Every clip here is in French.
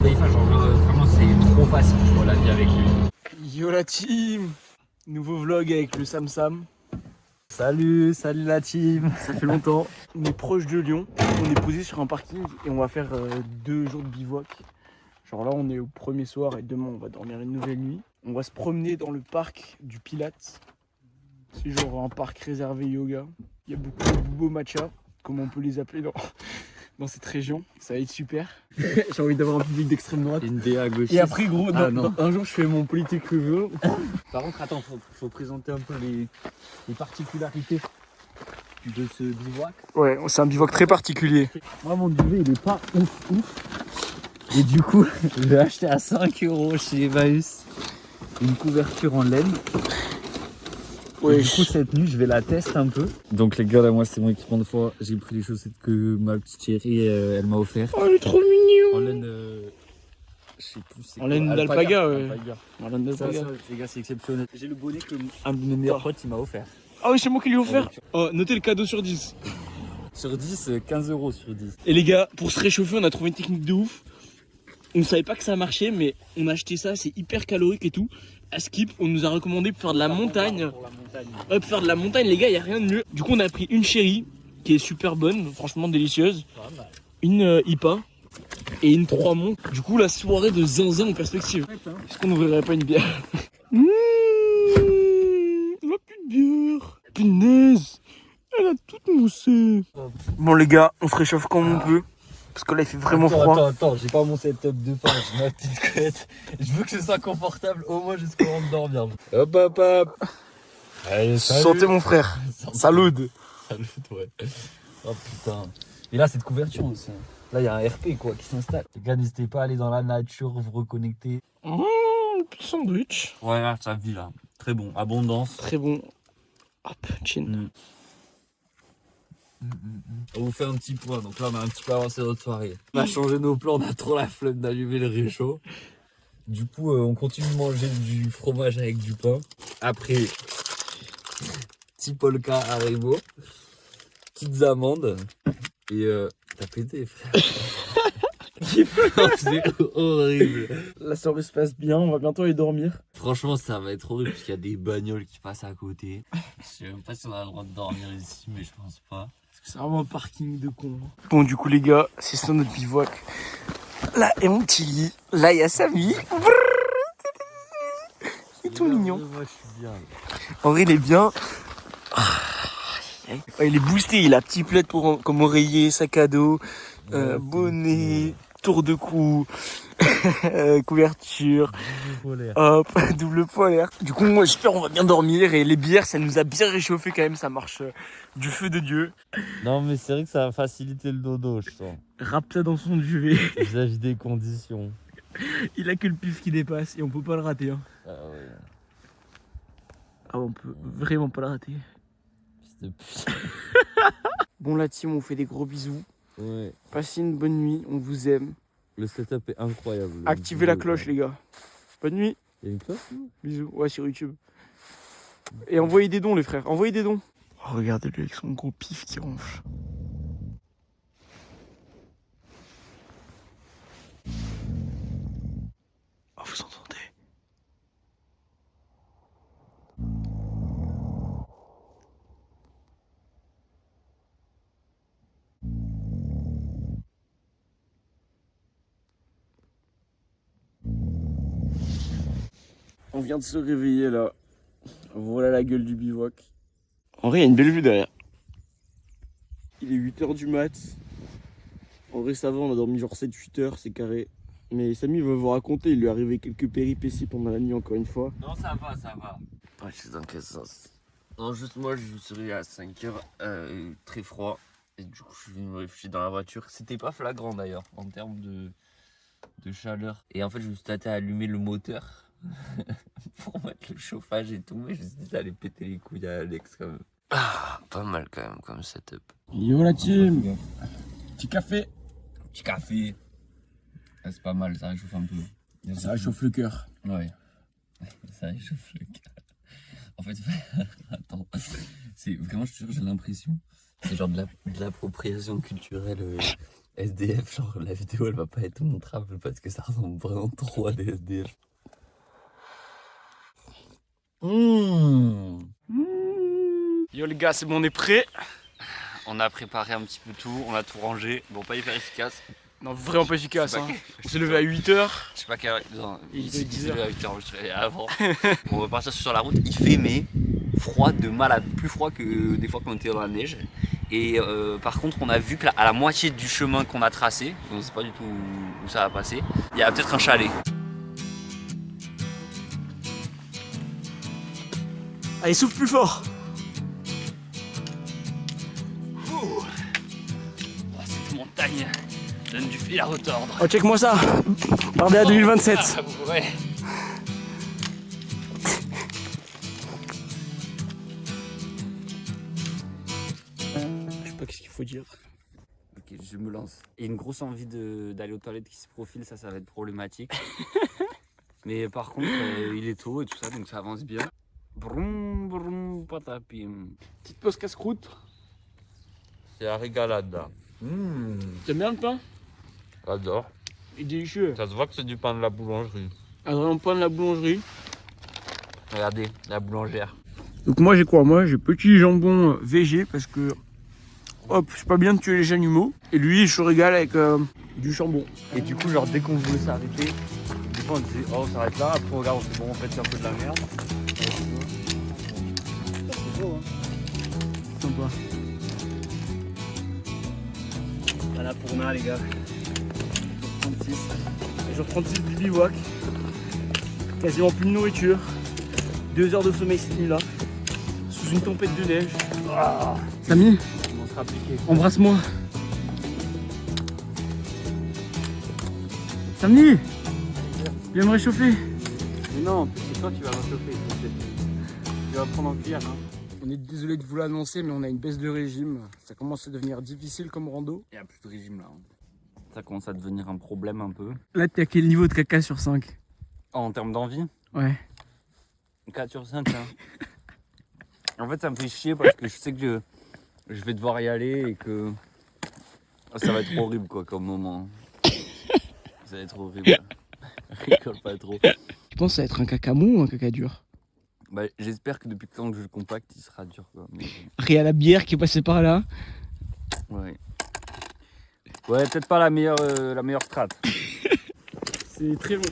Vraiment, c'est trop facile pour la vie avec lui. Yo la team, nouveau vlog avec le Sam Sam. Salut la team. Ça fait longtemps. On est proche de Lyon. On est posé sur un parking et on va faire 2 jours de bivouac. Genre là, on est au premier soir et demain, on va dormir une nouvelle nuit. On va se promener dans le parc du Pilates. C'est genre un parc réservé yoga. Il y a beaucoup de boubos matcha, comme on peut les appeler dans cette région. Ça va être super. J'ai envie d'avoir un public d'extrême droite. Une DA gauchiste. Et après, gros, non. un jour, je fais mon politique review. Par contre, attends, faut présenter un peu les particularités de ce bivouac. Ouais, c'est un bivouac très particulier. Moi, mon duvet, il est pas ouf. Et du coup, je l'ai acheté à 5 € chez Emmaüs. Une couverture en laine. Ouais. Du coup, cette nuit, je vais la tester un peu. Donc, les gars, là, moi, c'est mon équipement de fois. J'ai pris les chaussettes que ma petite chérie, elle m'a offert. Oh, il est trop mignon. En laine, je sais plus. C'est En laine d'alpaga, ouais. Alpaga. En laine Ça, d'alpaga. les gars, c'est exceptionnel. J'ai le bonnet que un de mes meilleurs potes, il m'a offert. Ah oui, c'est moi qui l'ai offert. Oh, notez le cadeau sur 10. Sur 10, 15 € sur 10. Et les gars, pour se réchauffer, on a trouvé une technique de ouf. On savait pas que ça marchait, mais on a acheté ça, c'est hyper calorique et tout. À Skip, on nous a recommandé pour faire de la montagne. Pour la montagne. Ouais, pour faire de la montagne, les gars, y a rien de mieux. Du coup, on a pris une chérie qui est super bonne, franchement délicieuse. Pas mal. Une IPA et une 3 monts. Du coup, la soirée de zinzin en perspective. Est-ce qu'on n'ouvrirait pas une bière? La plus de bière. Punaise, elle a toute moussé. Bon les gars, on se réchauffe comme on peut. Parce que là il fait vraiment froid. Attends, j'ai pas mon setup de fin, j'ai ma petite couette. Je veux que ce soit confortable au moins jusqu'au moment de dormir. Hop. Allez, salut. Santé mon frère. Salut. Salut, ouais. Oh putain. Et là, cette couverture aussi. Là, il y a un RP quoi qui s'installe. Les gars, n'hésitez pas à aller dans la nature, vous reconnecter. Petit sandwich. Ouais, là, ça vit là. Très bon, abondance. Très bon. Hop, chin. On vous fait un petit point, donc là on a un petit peu avancé notre soirée. On a changé nos plans, on a trop la flemme d'allumer le réchaud. Du coup on continue de manger du fromage avec du pain. Après, petit polka Haribo, petites amandes. Et t'as pété frère. C'est horrible. La soirée se passe bien, on va bientôt aller dormir. Franchement ça va être horrible parce qu'il y a des bagnoles qui passent à côté. Je sais même pas si on a le droit de dormir ici, mais je pense pas. C'est vraiment un parking de con. Bon du coup les gars, c'est ça notre bivouac. Là est mon petit lit. Là il y a Samy. Il est tout mignon. Moi je suis bien. En vrai il est bien. Il est boosté, il a petit plaid comme oreiller, sac à dos, bonnet, tour de cou, couverture, hop, double polaire. Du coup moi j'espère on va bien dormir et les bières ça nous a bien réchauffé quand même, ça marche du feu de Dieu. Non mais c'est vrai que ça va faciliter le dodo je sens. Râpe ça dans son duvet. Vis-à-vis des conditions. Il a que le pif qui dépasse et on peut pas le rater. Hein. Ah ouais. Ah on peut vraiment pas le rater. Fils de pute. Bon la team, on vous fait des gros bisous. Ouais. Passez une bonne nuit, on vous aime. Le setup est incroyable. Activez la cloche les gars. Bonne nuit. Il y a une cloche non? Bisous. Ouais sur YouTube. Et envoyez des dons les frères, envoyez des dons. Oh, regardez-le avec son gros pif qui ronfle. Oh vous entendez? On vient de se réveiller là. Voilà la gueule du bivouac. En vrai, il y a une belle vue derrière. Il est 8h du mat. En vrai, ça va, on a dormi genre 7-8 heures, c'est carré. Mais Samy va vous raconter, il lui est arrivé quelques péripéties pendant la nuit encore une fois. Non ça va, ça va. Ouais, c'est dans quel sens? Non, juste moi je suis réveillé à 5h, très froid. Et du coup je suis venu me réfugier dans la voiture. C'était pas flagrant d'ailleurs en termes de chaleur. Et en fait je me suis tâté à allumer le moteur pour mettre le chauffage et tout. Mais je me suis dit ça allait péter les couilles à Alex quand même. Ah, pas mal quand même comme setup. Yo la team. Petit café. Petit café. Ah, c'est pas mal, ça réchauffe un peu. Ça réchauffe le cœur. Ouais. Ça réchauffe le cœur. En fait, attends. C'est vraiment, je te jure, j'ai l'impression. C'est genre de l'appropriation culturelle SDF, genre la vidéo elle va pas être montrable parce que ça ressemble vraiment trop à des SDF. Yo les gars, c'est bon, on est prêt. On a préparé un petit peu tout, on a tout rangé. Bon, pas hyper efficace. Non, vraiment pas efficace. Je sais pas Hein. Je suis levé à 8h. Je sais pas quelle heure. Non, Il il est 10 heures. levé à 8h, je suis réveillé avant. Bon, on va partir sur la route. Il fait mais froid de malade, plus froid que des fois qu'on était dans la neige. Et par contre, on a vu qu'à la moitié du chemin qu'on a tracé, on ne sait pas du tout où ça va passer, il y a peut-être un chalet. Allez, souffle plus fort. Oh, cette montagne donne du fil à retordre. Oh, check-moi ça. Pardé à 2027. Ah, ouais. Je sais pas qu'est-ce qu'il faut dire. Ok, je me lance. Et une grosse envie d'aller aux toilettes qui se profile, ça va être problématique. Mais par contre, il est tôt et tout ça, donc ça avance bien. Brum brum patapim. Petite pause casse-croûte. C'est la régalade là. T'aimes bien le pain? J'adore. Il est délicieux. Ça se voit que c'est du pain de la boulangerie. Ah, vraiment pain de la boulangerie. Regardez, la boulangère. Donc moi j'ai quoi? Moi j'ai petit jambon végé parce que hop, c'est pas bien de tuer les animaux. Et lui je régale avec du jambon. Et du coup, genre dès qu'on voulait s'arrêter, des fois on disait oh on s'arrête là, après on regarde, on fait bon en fait c'est un peu de la merde. C'est beau hein. Sympa. Voilà pour moi les gars. 36. Jour 36 du bivouac. Quasiment plus de nourriture. 2 heures de sommeil cette nuit là. Sous une tempête de neige. Ah. Samy, On sera appliqué. embrasse-moi. Samy, viens me réchauffer. Mais non, en plus c'est toi qui vas réchauffer. Tu vas prendre en cuillère. Hein. On est désolé de vous l'annoncer, mais on a une baisse de régime. Ça commence à devenir difficile comme rando. Il n'y a plus de régime là. Ça commence à devenir un problème un peu. Là, t'es à quel niveau de caca sur 5? En termes d'envie, Ouais. 4 sur 5 hein. En fait ça me fait chier parce que je sais que je vais devoir y aller et que ça va être horrible quoi comme moment. Ça va être horrible. Rigole pas trop. Tu penses que ça va être un caca mou ou un caca dur? Bah, j'espère que depuis le temps que je le compacte il sera dur quoi. Mais... Rien à la bière qui est passée par là. Ouais. Ouais, peut-être pas la meilleure strat. C'est très bon.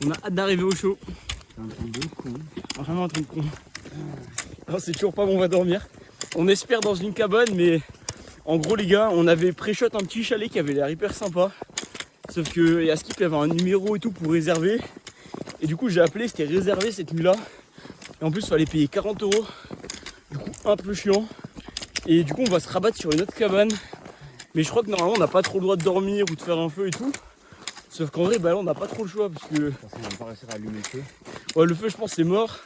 On a hâte d'arriver au show. C'est un truc de con. Vraiment un truc con. Non, c'est toujours pas bon, on va dormir. On espère dans une cabane, mais en gros les gars, on avait pré-shot un petit chalet qui avait l'air hyper sympa. Sauf que à Skip il y avait un numéro et tout pour réserver. Et du coup j'ai appelé, c'était réservé cette nuit là. Et en plus il fallait payer 40 €. Du coup un peu chiant. Et du coup on va se rabattre sur une autre cabane. Mais je crois que normalement on n'a pas trop le droit de dormir ou de faire un feu et tout. Sauf qu'en vrai bah là on n'a pas trop le choix parce que... On va pas réussir à allumer le feu. Ouais, le feu je pense c'est mort.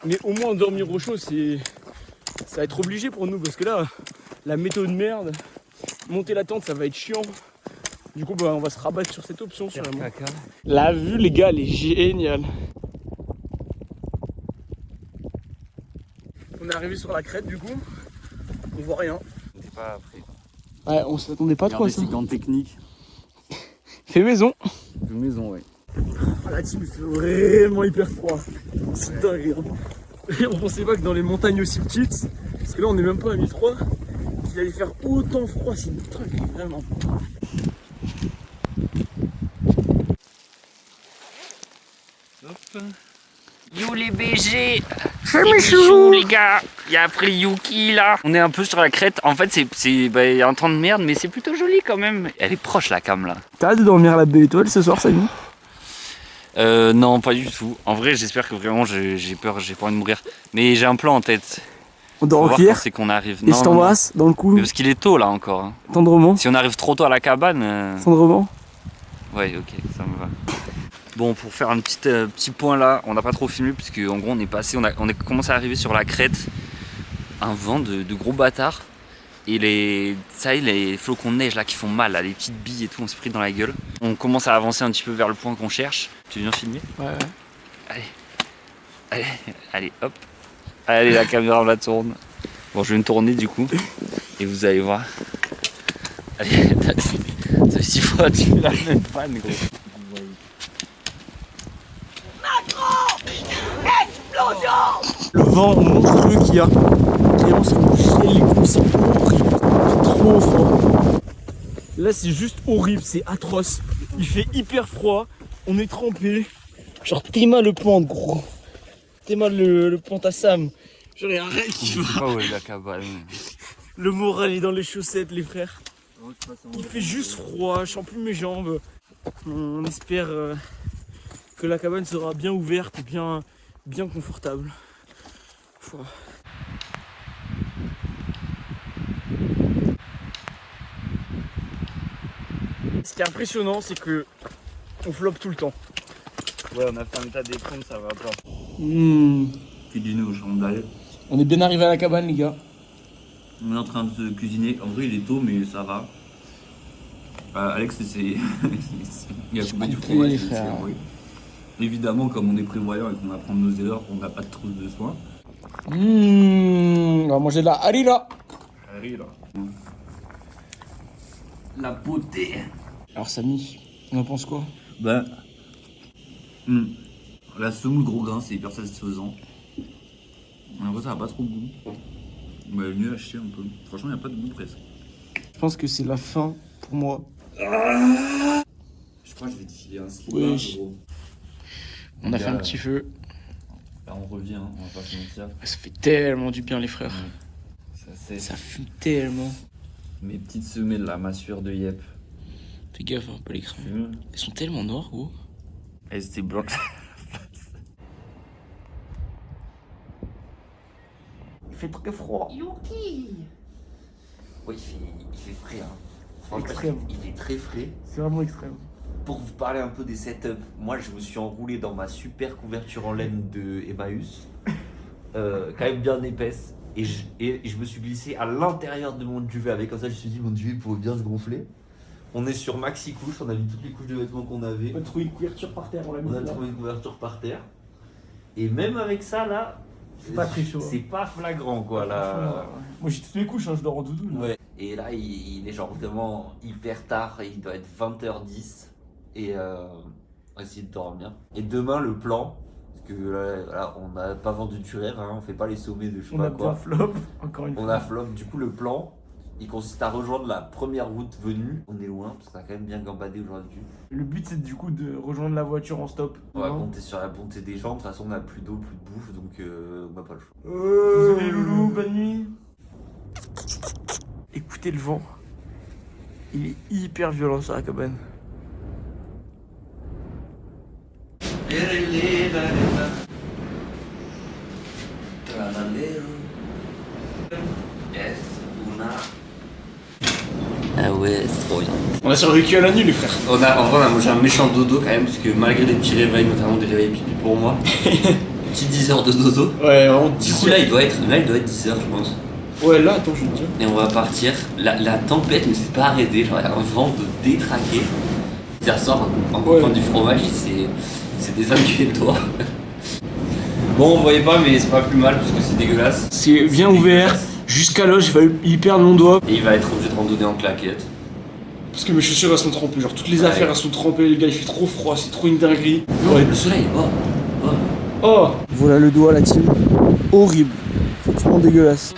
Mais au moins dormir au chaud c'est... Ça va être obligé pour nous parce que là, la météo de merde, monter la tente ça va être chiant. Du coup bah on va se rabattre sur cette option sûrement. La vue les gars elle est géniale. On est arrivé sur la crête du coup, on voit rien. On n'était pas prêt. Ouais on s'attendait pas trop à ça. Regardez ces gants techniques. Fait maison. De maison ouais. Ah, la team il fait vraiment hyper froid. C'est dingue. Et on pensait pas que dans les montagnes aussi petites, parce que là on est même pas à 1003, qu'il allait faire autant froid, c'est dingue vraiment. Hop. Yo les BG. C'est mes choux les gars. Il y a après Yuki là. On est un peu sur la crête. En fait il y a un temps de merde mais c'est plutôt joli quand même. Elle est proche la cam là. T'as hâte de dormir à la belle étoile ce soir Samy? Non pas du tout. En vrai j'espère que vraiment j'ai peur, j'ai pas envie de mourir. Mais j'ai un plan en tête. On dort Faut en voir cuillère quand c'est qu'on arrive. et je t'embrasse dans le cou, Mais parce qu'il est tôt là encore. Hein. tendrement, Si on arrive trop tôt à la cabane. tendrement. Ouais ok ça me va. Bon pour faire un petit point là, on n'a pas trop filmé parce qu'en gros on est passé, on a commencé à arriver sur la crête. Un vent de gros bâtard. Et les flocons de neige là qui font mal, là, les petites billes et tout, on s'est pris dans la gueule. On commence à avancer un petit peu vers le point qu'on cherche. Tu viens filmer? Ouais. Allez, hop. Allez, la caméra on la tourne. Bon, je vais me tourner du coup. Et vous allez voir. Allez, ça fait 6 fois tu fais la même panne, gros. Le vent monstrueux qu'il y a. Vraiment, ça nous gèle les couilles, c'est horrible. Il fait trop froid. Là, c'est juste horrible, c'est atroce. Il fait hyper froid, on est trempé. Genre, t'es mal le pente, gros. T'es mal le pente à Sam. Genre, y'a rien qui va. Je sais pas où est la cabane. Le moral est dans les chaussettes, les frères. Il fait juste froid, je sens plus mes jambes. On espère que la cabane sera bien ouverte et bien confortable. Pouah. Ce qui est impressionnant, c'est que on floppe tout le temps. Ouais, on a fait un état des comptes, ça va pas. Cuisiner au chandal. On est bien arrivé à la cabane, les gars. On est en train de se cuisiner. En vrai, il est tôt, mais ça va. Alex, il a coupé du fromage. les frères. Oui. Évidemment, comme on est prévoyant et qu'on apprend de nos erreurs, on n'a pas de trousse de soins. On va manger de la harira. La beauté. Alors, Samy, on en pense quoi? Ben. La semoule gros grain, c'est hyper satisfaisant. En vrai, ça n'a pas trop de goût. On va mieux acheter un peu. Franchement, il n'y a pas de goût presque. Je pense que c'est la fin pour moi. Je crois que je vais te filer un slip. Oui. Gros. On a fait un petit feu. Là, on revient, hein, on va pas se mentir. Ça fait tellement du bien, les frères. Ça, c'est Ça fume tellement. mes petites semelles là, ma sueur de yep. Fais gaffe, hein, pas l'écran. Elles sont tellement noires, gros. Elles étaient blanches. Il fait très froid. Yuki. Ouais, il fait frais, hein. Franchement, Extrême. il fait très frais. C'est vraiment extrême. Pour vous parler un peu des setups, moi je me suis enroulé dans ma super couverture en laine de Emmaüs, quand même bien épaisse, et je me suis glissé à l'intérieur de mon duvet avec, comme ça je me suis dit mon duvet pourrait bien se gonfler. On est sur maxi couche, on a mis toutes les couches de vêtements qu'on avait, On a trouvé une couverture par terre, on l'a mis on a là. trouvé une couverture par terre, et même avec ça là, C'est pas très chaud, hein. C'est pas flagrant quoi là. Moi j'ai toutes mes couches, hein, je dors en doudou. Là. Ouais. Et là il est genre vraiment hyper tard, il doit être 20h10. Et on va essayer de dormir. Et demain, le plan, parce que là, on n'a pas vendu du rêve, hein, on fait pas les sommets de je sais On pas a bien quoi. flop, encore une fois. On a flop, du coup, le plan, il consiste à rejoindre la première route venue. On est loin, parce qu'on a quand même bien gambadé aujourd'hui. Le but c'est du coup de rejoindre la voiture en stop. On va Non. compter sur la bonté des gens, de toute façon, on n'a plus d'eau, plus de bouffe, donc on n'a pas le choix. Désolé loulou, bonne nuit. Écoutez le vent. Il est hyper violent sur la cabane. Ah ouais, c'est trop bien. On a survécu à la nuit les frères. En vrai, on a mangé un méchant dodo quand même, parce que malgré les petits réveils, notamment des réveils pipi pour moi, petit 10 heures de dodo. Ouais, vraiment. Du coup, là, il doit être 10 heures, je pense. Ouais, là, attends, je vais te dire. Et on va partir. La tempête ne s'est pas arrêtée, genre il y a un vent de détraqué. Hier soir, en coupant du fromage, c'est déshabillé le doigt. Bon, on voyait pas, mais c'est pas plus mal parce que c'est dégueulasse. C'est bien ouvert. Jusqu'à là, j'ai failli perdre mon doigt. Et il va être obligé de randonner en claquettes. Parce que mes chaussures elles sont trempées. Genre, toutes les affaires elles sont trempées. Les gars, il fait trop froid. C'est trop une dinguerie. Ouais, le soleil, Oh. Voilà le doigt, la team. Horrible. Franchement dégueulasse.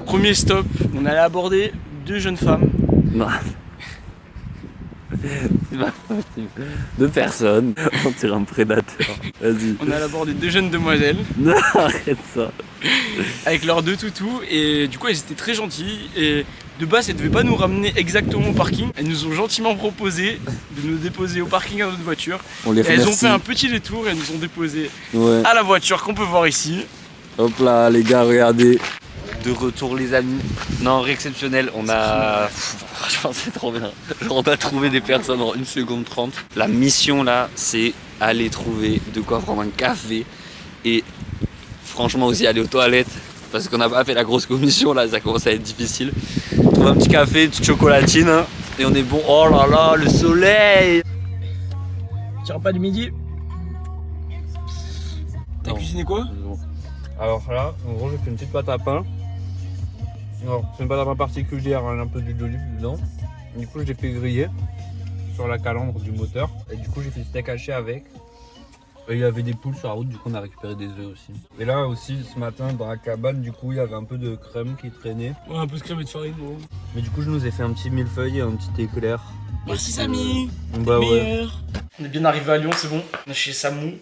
Premier stop, on allait aborder 2 jeunes femmes. Non. C'est pas possible. 2 personnes, on tire un prédateur. Vas-y. On allait aborder 2 jeunes demoiselles Non, arrête ça. avec leurs 2 toutous et du coup elles étaient très gentilles et de base elles devaient pas nous ramener exactement au parking. Elles nous ont gentiment proposé de nous déposer au parking à notre voiture. On les Et elles ont remercie. fait un petit détour et elles nous ont déposé Ouais. à la voiture qu'on peut voir ici. Hop là, les gars, regardez. De retour, les amis. Non, exceptionnel. On a. Franchement, c'est trop bien. On a trouvé des personnes en 1 seconde 30. La mission là, c'est aller trouver de quoi prendre un café et franchement aussi aller aux toilettes. parce qu'on n'a pas fait la grosse commission là, ça commence à être difficile. On trouve un petit café, une petite chocolatine hein, et on est bon. Oh là là, le soleil! Petit repas du midi. T'as Non. cuisiné quoi? Alors là, en gros, j'ai fait une petite pâte à pain. Alors, c'est une pâte à pain particulière, hein, un peu d'huile d'olive dedans. Du coup, je l'ai fait griller sur la calandre du moteur. Et du coup, j'ai fait du steak haché avec. Et il y avait des poules sur la route, du coup, on a récupéré des œufs aussi. Et là aussi, ce matin, dans la cabane, du coup, il y avait un peu de crème qui traînait. Ouais, un peu de crème et de farine. Bon. Mais du coup, je nous ai fait un petit millefeuille et un petit éclair. Merci Samy. Bah ouais. Meilleur. On est bien arrivé à Lyon, c'est bon. On est chez Samou.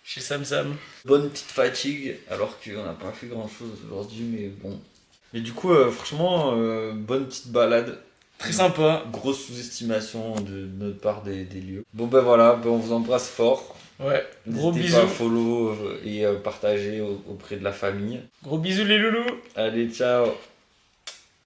Chez Sam. Bonne petite fatigue, alors qu'on n'a pas fait grand chose aujourd'hui, mais bon. Mais du coup, franchement, bonne petite balade. Très sympa. Grosse sous-estimation de notre part des lieux. Bon ben voilà, on vous embrasse fort. Ouais. Gros N'hésitez bisous. pas à follow et partager auprès de la famille. Gros bisous les loulous. Allez, ciao.